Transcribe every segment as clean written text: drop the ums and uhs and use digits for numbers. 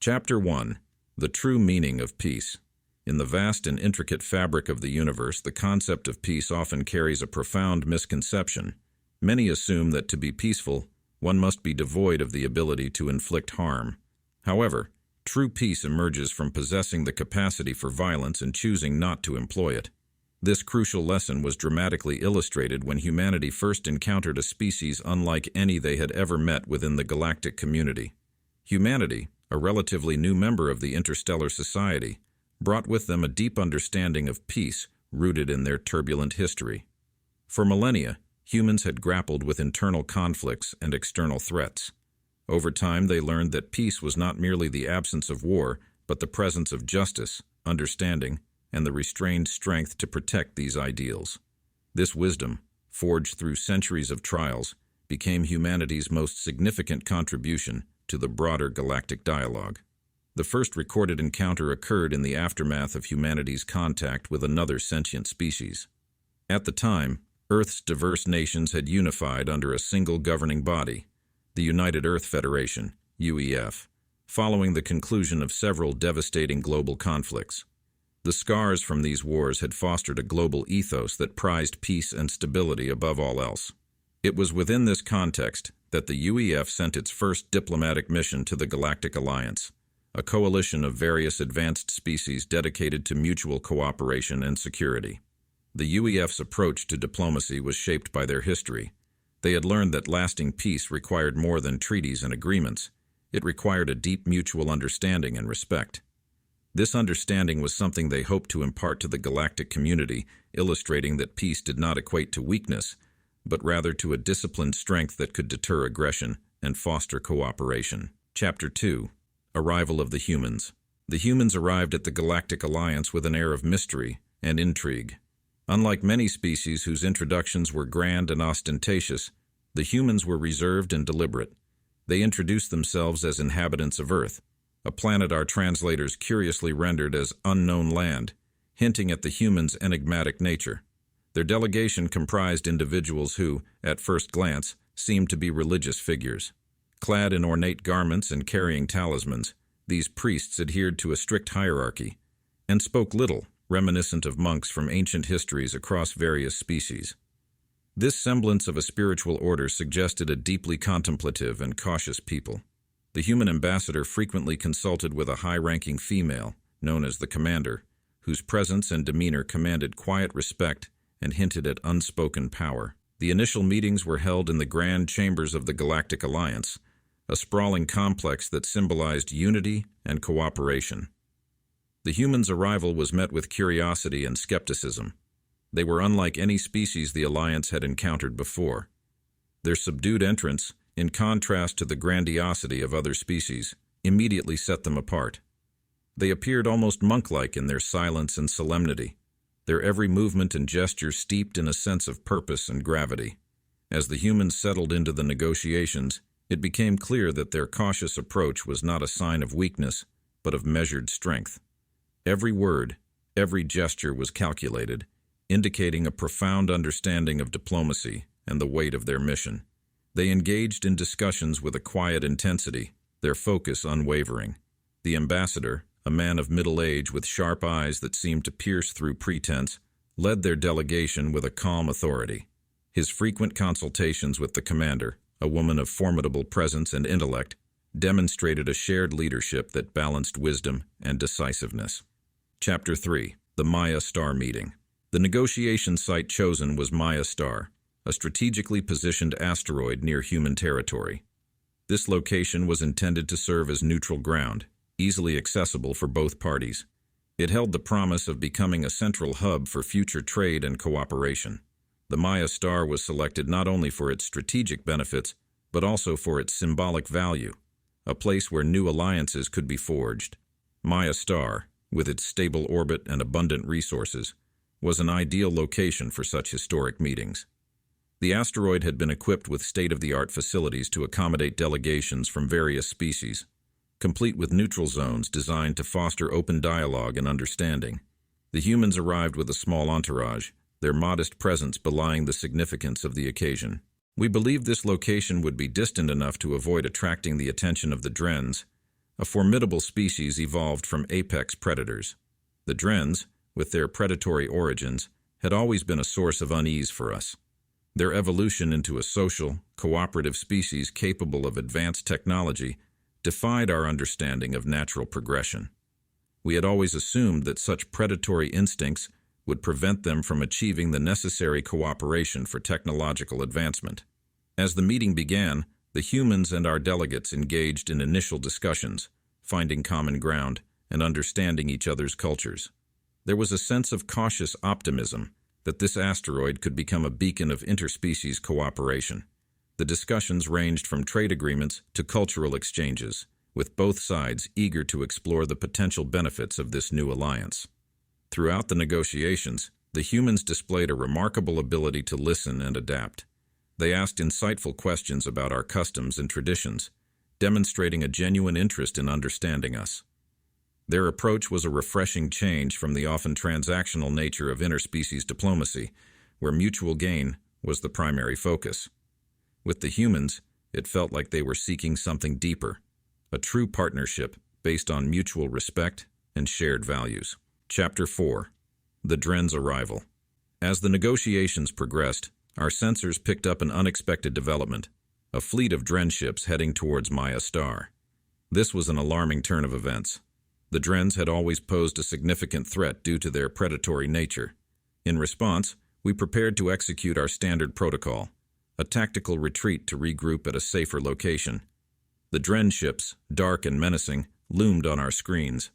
Chapter 1. The True Meaning of Peace. In the vast and intricate fabric of the universe, the concept of peace often carries a profound misconception. Many assume that to be peaceful, one must be devoid of the ability to inflict harm. However, true peace emerges from possessing the capacity for violence and choosing not to employ it. This crucial lesson was dramatically illustrated when humanity first encountered a species unlike any they had ever met within the galactic community. Humanity, a relatively new member of the interstellar society, brought with them a deep understanding of peace rooted in their turbulent history. For millennia, humans had grappled with internal conflicts and external threats. Over time, they learned that peace was not merely the absence of war, but the presence of justice, understanding, and the restrained strength to protect these ideals. This wisdom, forged through centuries of trials, became humanity's most significant contribution to the broader galactic dialogue. The first recorded encounter occurred in the aftermath of humanity's contact with another sentient species. At the time, Earth's diverse nations had unified under a single governing body, the United Earth Federation, UEF, following the conclusion of several devastating global conflicts. The scars from these wars had fostered a global ethos that prized peace and stability above all else. It was within this context that the UEF sent its first diplomatic mission to the Galactic Alliance, a coalition of various advanced species dedicated to mutual cooperation and security. The UEF's approach to diplomacy was shaped by their history. They had learned that lasting peace required more than treaties and agreements. It required a deep mutual understanding and respect. This understanding was something they hoped to impart to the galactic community, illustrating that peace did not equate to weakness, but rather to a disciplined strength that could deter aggression and foster cooperation. Chapter 2. Arrival of the Humans. The humans arrived at the Galactic Alliance with an air of mystery and intrigue. Unlike many species whose introductions were grand and ostentatious, the humans were reserved and deliberate. They introduced themselves as inhabitants of Earth, a planet our translators curiously rendered as unknown land, hinting at the humans' enigmatic nature. Their delegation comprised individuals who, at first glance, seemed to be religious figures. Clad in ornate garments and carrying talismans, these priests adhered to a strict hierarchy and spoke little, reminiscent of monks from ancient histories across various species. This semblance of a spiritual order suggested a deeply contemplative and cautious people. The human ambassador frequently consulted with a high-ranking female, known as the commander, whose presence and demeanor commanded quiet respect and hinted at unspoken power. The initial meetings were held in the grand chambers of the Galactic Alliance, a sprawling complex that symbolized unity and cooperation. The humans' arrival was met with curiosity and skepticism. They were unlike any species the Alliance had encountered before. Their subdued entrance, in contrast to the grandiosity of other species, immediately set them apart. They appeared almost monk-like in their silence and solemnity, their every movement and gesture steeped in a sense of purpose and gravity. As the humans settled into the negotiations, it became clear that their cautious approach was not a sign of weakness, but of measured strength. Every word, every gesture was calculated, indicating a profound understanding of diplomacy and the weight of their mission. They engaged in discussions with a quiet intensity, their focus unwavering. The ambassador, a man of middle age with sharp eyes that seemed to pierce through pretense, led their delegation with a calm authority. His frequent consultations with the commander, a woman of formidable presence and intellect, demonstrated a shared leadership that balanced wisdom and decisiveness. Chapter 3. The Maya Star Meeting. The negotiation site chosen was Maya Star, a strategically positioned asteroid near human territory. This location was intended to serve as neutral ground, easily accessible for both parties. It held the promise of becoming a central hub for future trade and cooperation. The Maya Star was selected not only for its strategic benefits, but also for its symbolic value, a place where new alliances could be forged. Maya Star, with its stable orbit and abundant resources, was an ideal location for such historic meetings. The asteroid had been equipped with state-of-the-art facilities to accommodate delegations from various species, complete with neutral zones designed to foster open dialogue and understanding. The humans arrived with a small entourage, their modest presence belying the significance of the occasion. We believed this location would be distant enough to avoid attracting the attention of the Drens, a formidable species evolved from apex predators. The Drens, with their predatory origins, had always been a source of unease for us. Their evolution into a social, cooperative species capable of advanced technology defied our understanding of natural progression. We had always assumed that such predatory instincts would prevent them from achieving the necessary cooperation for technological advancement. As the meeting began, the humans and our delegates engaged in initial discussions, finding common ground and understanding each other's cultures. There was a sense of cautious optimism that this asteroid could become a beacon of interspecies cooperation. The discussions ranged from trade agreements to cultural exchanges, with both sides eager to explore the potential benefits of this new alliance. Throughout the negotiations, the humans displayed a remarkable ability to listen and adapt. They asked insightful questions about our customs and traditions, demonstrating a genuine interest in understanding us. Their approach was a refreshing change from the often transactional nature of interspecies diplomacy, where mutual gain was the primary focus. With the humans, it felt like they were seeking something deeper, a true partnership based on mutual respect and shared values. Chapter 4. Thedrens Arrival. As the negotiations progressed, our sensors picked up an unexpected development, a fleet of Dren ships heading towards Maya Star. This was an alarming turn of events. The Drens had always posed a significant threat due to their predatory nature. In response, we prepared to execute our standard protocol, a tactical retreat to regroup at a safer location. The Dren ships, dark and menacing, loomed on our screens.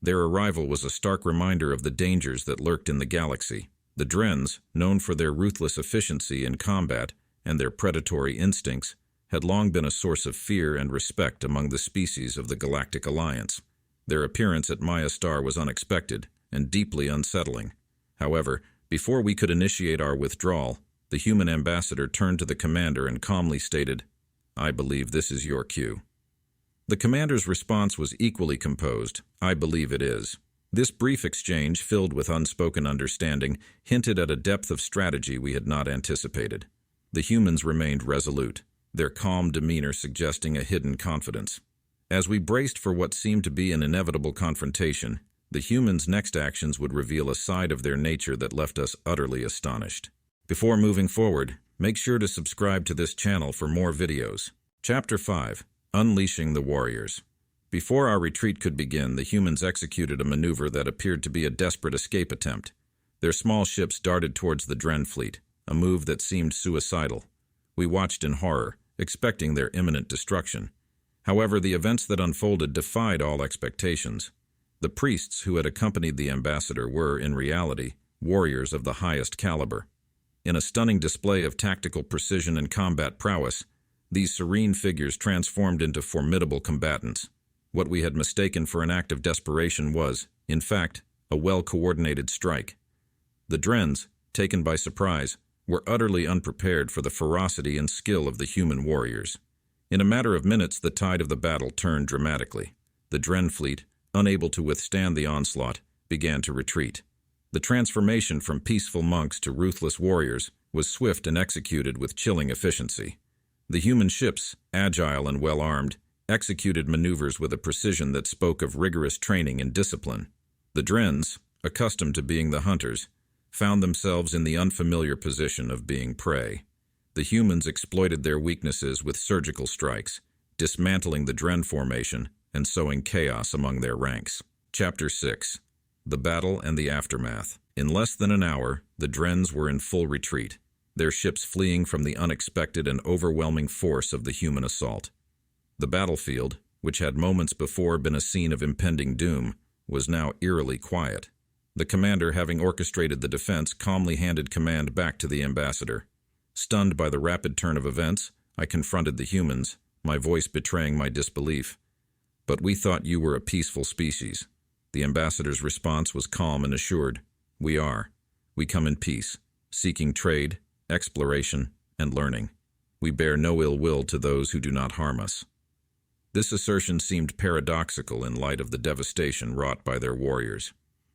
Their arrival was a stark reminder of the dangers that lurked in the galaxy. The Drens, known for their ruthless efficiency in combat and their predatory instincts, had long been a source of fear and respect among the species of the Galactic Alliance. Their appearance at Maya Star was unexpected and deeply unsettling. However, before we could initiate our withdrawal, the human ambassador turned to the commander and calmly stated, "I believe this is your cue." The commander's response was equally composed, "I believe it is." This brief exchange, filled with unspoken understanding, hinted at a depth of strategy we had not anticipated. The humans remained resolute, their calm demeanor suggesting a hidden confidence. As we braced for what seemed to be an inevitable confrontation, the humans' next actions would reveal a side of their nature that left us utterly astonished. Before moving forward, make sure to subscribe to this channel for more videos. Chapter 5. Unleashing the Warriors. Before our retreat could begin, the humans executed a maneuver that appeared to be a desperate escape attempt. Their small ships darted towards the Dren fleet, a move that seemed suicidal. We watched in horror, expecting their imminent destruction. However, the events that unfolded defied all expectations. The priests who had accompanied the ambassador were, in reality, warriors of the highest caliber. In a stunning display of tactical precision and combat prowess, these serene figures transformed into formidable combatants. What we had mistaken for an act of desperation was, in fact, a well-coordinated strike. The Drens, taken by surprise, were utterly unprepared for the ferocity and skill of the human warriors. In a matter of minutes, the tide of the battle turned dramatically. The Dren fleet, unable to withstand the onslaught, began to retreat. The transformation from peaceful monks to ruthless warriors was swift and executed with chilling efficiency. The human ships, agile and well-armed, executed maneuvers with a precision that spoke of rigorous training and discipline. The Drens, accustomed to being the hunters, found themselves in the unfamiliar position of being prey. The humans exploited their weaknesses with surgical strikes, dismantling the Dren formation and sowing chaos among their ranks. Chapter 6. The Battle and the Aftermath. In less than an hour, the Drens were in full retreat, their ships fleeing from the unexpected and overwhelming force of the human assault. The battlefield, which had moments before been a scene of impending doom, was now eerily quiet. The commander, having orchestrated the defense, calmly handed command back to the ambassador. Stunned by the rapid turn of events, I confronted the humans, my voice betraying my disbelief. "But we thought you were a peaceful species." The ambassador's response was calm and assured. "We are. We come in peace, seeking trade, exploration, and learning. We bear no ill will to those who do not harm us." This assertion seemed paradoxical in light of the devastation wrought by their warriors.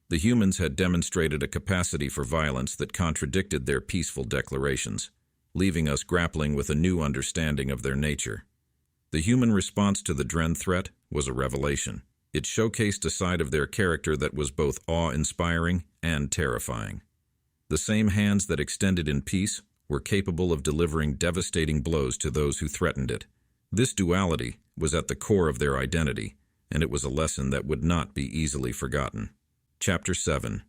The humans had demonstrated a capacity for violence that contradicted their peaceful declarations, leaving us grappling with a new understanding of their nature. The human response to the Dren threat was a revelation. It showcased a side of their character that was both awe-inspiring and terrifying. The same hands that extended in peace were capable of delivering devastating blows to those who threatened it. This duality was at the core of their identity, and it was a lesson that would not be easily forgotten. Chapter 7.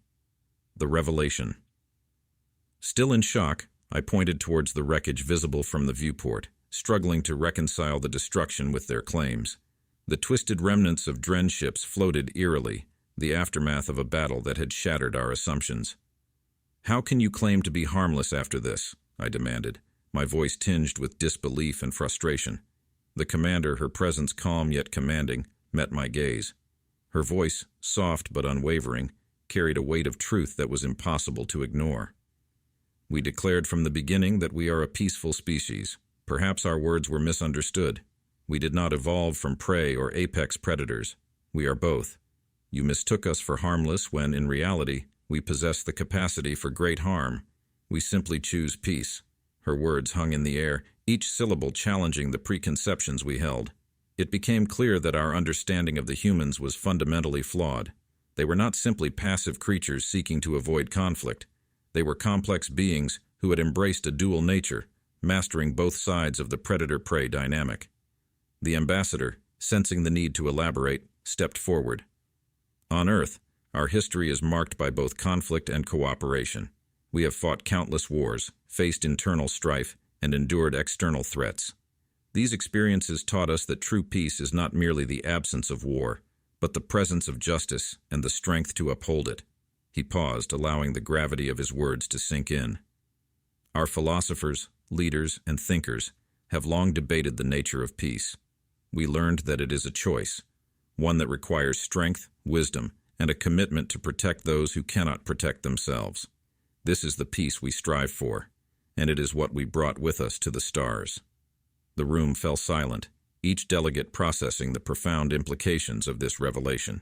The Revelation. Still in shock, I pointed towards the wreckage visible from the viewport, struggling to reconcile the destruction with their claims. The twisted remnants of Dren ships floated eerily, the aftermath of a battle that had shattered our assumptions. "How can you claim to be harmless after this?" I demanded, my voice tinged with disbelief and frustration. The commander, her presence calm yet commanding, met my gaze. Her voice, soft but unwavering, carried a weight of truth that was impossible to ignore. "We declared from the beginning that we are a peaceful species. Perhaps our words were misunderstood. We did not evolve from prey or apex predators. We are both. You mistook us for harmless when, in reality, we possess the capacity for great harm. We simply choose peace." Her words hung in the air, each syllable challenging the preconceptions we held. It became clear that our understanding of the humans was fundamentally flawed. They were not simply passive creatures seeking to avoid conflict. They were complex beings who had embraced a dual nature, mastering both sides of the predator-prey dynamic. The ambassador, sensing the need to elaborate, stepped forward. "On Earth, our history is marked by both conflict and cooperation. We have fought countless wars, faced internal strife, and endured external threats. These experiences taught us that true peace is not merely the absence of war, but the presence of justice and the strength to uphold it." He paused, allowing the gravity of his words to sink in. "Our philosophers, leaders, and thinkers have long debated the nature of peace. We learned that it is a choice, one that requires strength, wisdom, and a commitment to protect those who cannot protect themselves. This is the peace we strive for, and it is what we brought with us to the stars." The room fell silent, each delegate processing the profound implications of this revelation.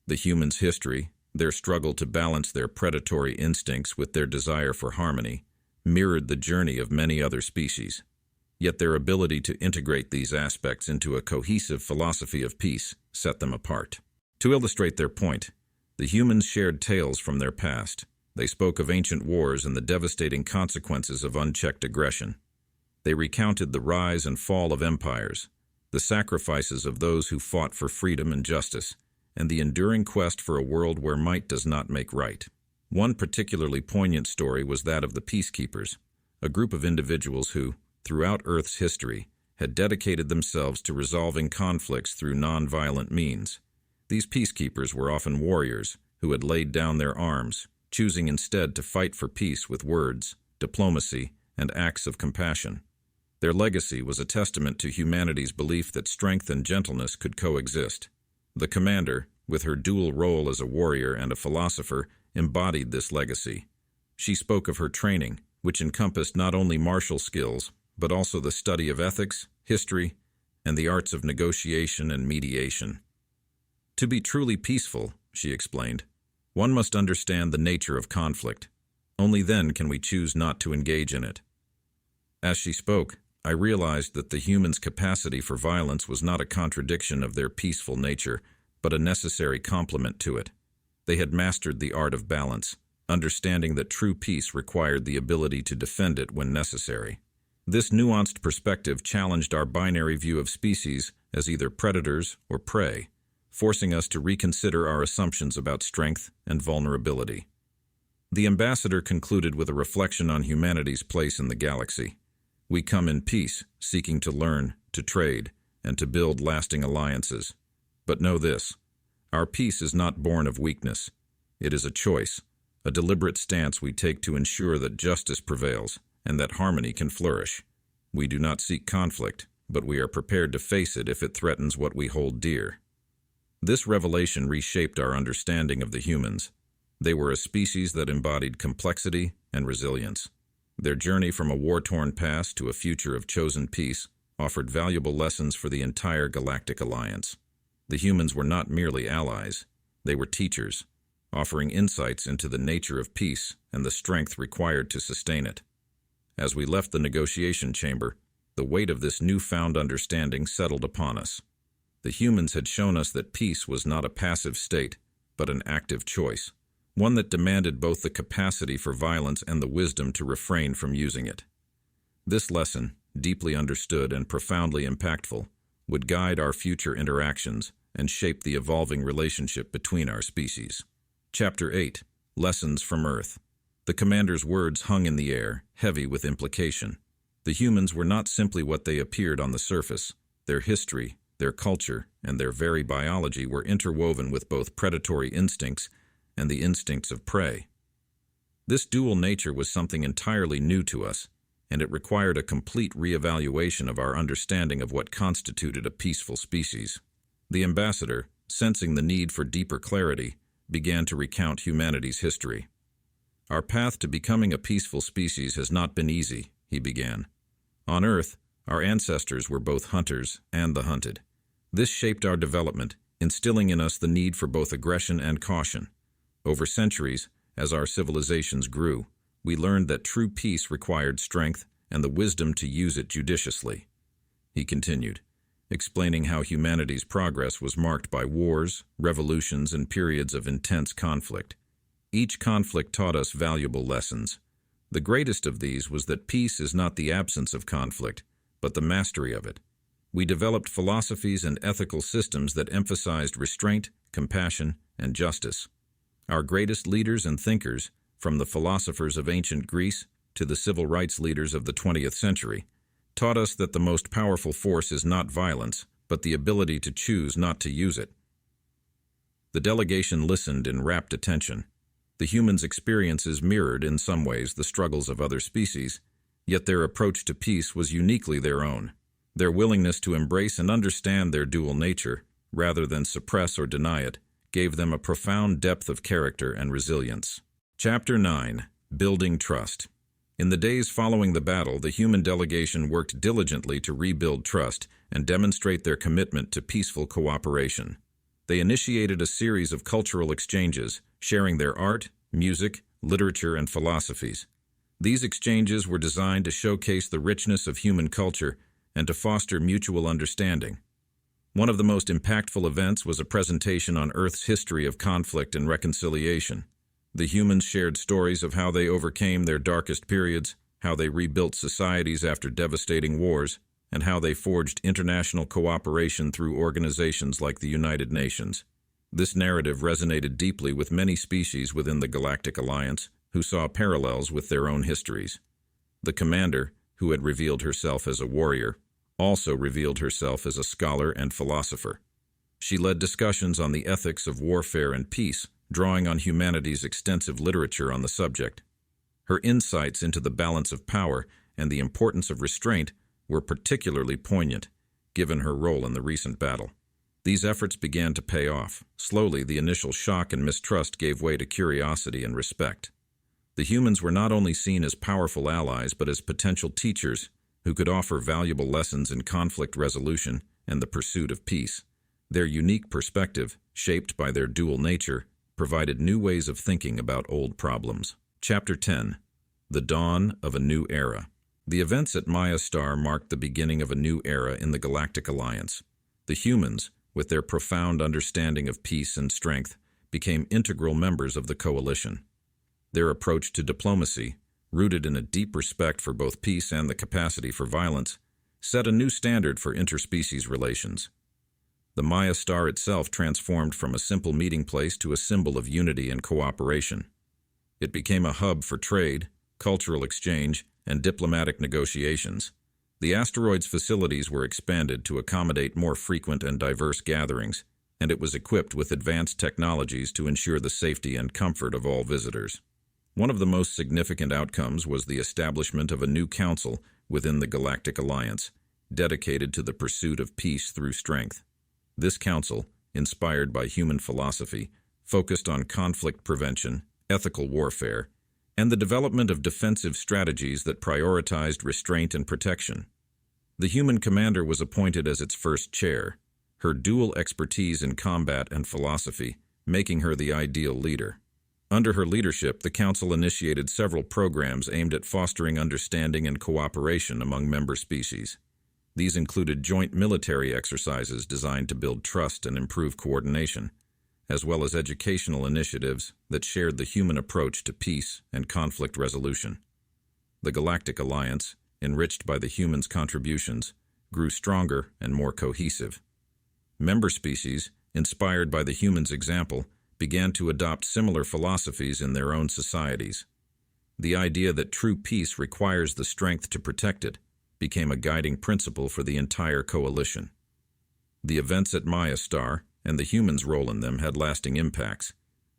The humans' history, their struggle to balance their predatory instincts with their desire for harmony, mirrored the journey of many other species. Yet their ability to integrate these aspects into a cohesive philosophy of peace set them apart. To illustrate their point, the humans shared tales from their past. They spoke of ancient wars and the devastating consequences of unchecked aggression. They recounted the rise and fall of empires, the sacrifices of those who fought for freedom and justice, and the enduring quest for a world where might does not make right. One particularly poignant story was that of the Peacekeepers, a group of individuals who, throughout Earth's history, had dedicated themselves to resolving conflicts through non-violent means. These peacekeepers were often warriors who had laid down their arms, choosing instead to fight for peace with words, diplomacy, and acts of compassion. Their legacy was a testament to humanity's belief that strength and gentleness could coexist. The commander, with her dual role as a warrior and a philosopher, embodied this legacy. She spoke of her training, which encompassed not only martial skills, but also the study of ethics, history, and the arts of negotiation and mediation. "To be truly peaceful," she explained, "one must understand the nature of conflict. Only then can we choose not to engage in it." As she spoke, I realized that the humans' capacity for violence was not a contradiction of their peaceful nature, but a necessary complement to it. They had mastered the art of balance, understanding that true peace required the ability to defend it when necessary. This nuanced perspective challenged our binary view of species as either predators or prey, forcing us to reconsider our assumptions about strength and vulnerability. The ambassador concluded with a reflection on humanity's place in the galaxy. "We come in peace, seeking to learn, to trade, and to build lasting alliances. But know this, our peace is not born of weakness. It is a choice, a deliberate stance we take to ensure that justice prevails and that harmony can flourish. We do not seek conflict, but we are prepared to face it if it threatens what we hold dear." This revelation reshaped our understanding of the humans. They were a species that embodied complexity and resilience. Their journey from a war-torn past to a future of chosen peace offered valuable lessons for the entire galactic alliance. The humans were not merely allies, they were teachers, offering insights into the nature of peace and the strength required to sustain it. As we left the negotiation chamber, The weight of this newfound understanding settled upon us. The humans had shown us that peace was not a passive state, but an active choice, one that demanded both the capacity for violence and the wisdom to refrain from using it. This lesson, deeply understood and profoundly impactful, would guide our future interactions and shape the evolving relationship between our species. Chapter 8. Lessons from Earth. The commander's words hung in the air, heavy with implication. The humans were not simply what they appeared on the surface. Their history, their culture, and their very biology were interwoven with both predatory instincts and the instincts of prey. This dual nature was something entirely new to us, and it required a complete reevaluation of our understanding of what constituted a peaceful species. The ambassador, sensing the need for deeper clarity, began to recount humanity's history. "Our path to becoming a peaceful species has not been easy," he began. "On Earth, our ancestors were both hunters and the hunted. This shaped our development, instilling in us the need for both aggression and caution. Over centuries, as our civilizations grew, we learned that true peace required strength and the wisdom to use it judiciously." He continued, explaining how humanity's progress was marked by wars, revolutions, and periods of intense conflict. Each conflict taught us valuable lessons. The greatest of these was that peace is not the absence of conflict, but the mastery of it. We developed philosophies and ethical systems that emphasized restraint, compassion, and justice. Our greatest leaders and thinkers, from the philosophers of ancient Greece to the civil rights leaders of the 20th century, taught us that the most powerful force is not violence, but the ability to choose not to use it. The delegation listened in rapt attention. The humans' experiences mirrored in some ways the struggles of other species, yet their approach to peace was uniquely their own. Their willingness to embrace and understand their dual nature, rather than suppress or deny it, gave them a profound depth of character and resilience. Chapter 9. Building Trust. In the days following the battle, the human delegation worked diligently to rebuild trust and demonstrate their commitment to peaceful cooperation. They initiated a series of cultural exchanges, sharing their art, music, literature, and philosophies. These exchanges were designed to showcase the richness of human culture and to foster mutual understanding. One of the most impactful events was a presentation on Earth's history of conflict and reconciliation. The humans shared stories of how they overcame their darkest periods, how they rebuilt societies after devastating wars, and how they forged international cooperation through organizations like the United Nations. This narrative resonated deeply with many species within the Galactic Alliance, who saw parallels with their own histories. The commander, who had revealed herself as a warrior, also revealed herself as a scholar and philosopher. She led discussions on the ethics of warfare and peace, drawing on humanity's extensive literature on the subject. Her insights into the balance of power and the importance of restraint were particularly poignant, given her role in the recent battle. These efforts began to pay off. Slowly, the initial shock and mistrust gave way to curiosity and respect. The humans were not only seen as powerful allies, but as potential teachers who could offer valuable lessons in conflict resolution and the pursuit of peace. Their unique perspective, shaped by their dual nature, provided new ways of thinking about old problems. Chapter 10. The Dawn of a New Era. The events at Maya Star marked the beginning of a new era in the Galactic Alliance. The humans, with their profound understanding of peace and strength, became integral members of the coalition. Their approach to diplomacy, rooted in a deep respect for both peace and the capacity for violence, set a new standard for interspecies relations. The Maya Star itself transformed from a simple meeting place to a symbol of unity and cooperation. It became a hub for trade, cultural exchange, and diplomatic negotiations. The asteroid's facilities were expanded to accommodate more frequent and diverse gatherings, and it was equipped with advanced technologies to ensure the safety and comfort of all visitors. One of the most significant outcomes was the establishment of a new council within the Galactic Alliance, dedicated to the pursuit of peace through strength. This council, inspired by human philosophy, focused on conflict prevention, ethical warfare, and the development of defensive strategies that prioritized restraint and protection. The human commander was appointed as its first chair, her dual expertise in combat and philosophy making her the ideal leader. Under her leadership, the Council initiated several programs aimed at fostering understanding and cooperation among member species. These included joint military exercises designed to build trust and improve coordination, as well as educational initiatives that shared the human approach to peace and conflict resolution. The Galactic Alliance, enriched by the humans' contributions, grew stronger and more cohesive. Member species, inspired by the humans' example, began to adopt similar philosophies in their own societies. The idea that true peace requires the strength to protect it became a guiding principle for the entire coalition. The events at Maya Star and the humans' role in them had lasting impacts.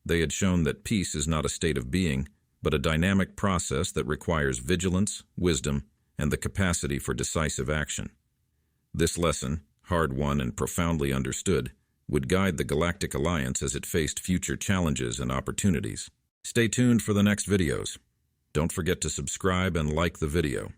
They had shown that peace is not a state of being, but a dynamic process that requires vigilance, wisdom, and the capacity for decisive action. This lesson, hard-won and profoundly understood, would guide the Galactic Alliance as it faced future challenges and opportunities. Stay tuned for the next videos. Don't forget to subscribe and like the video.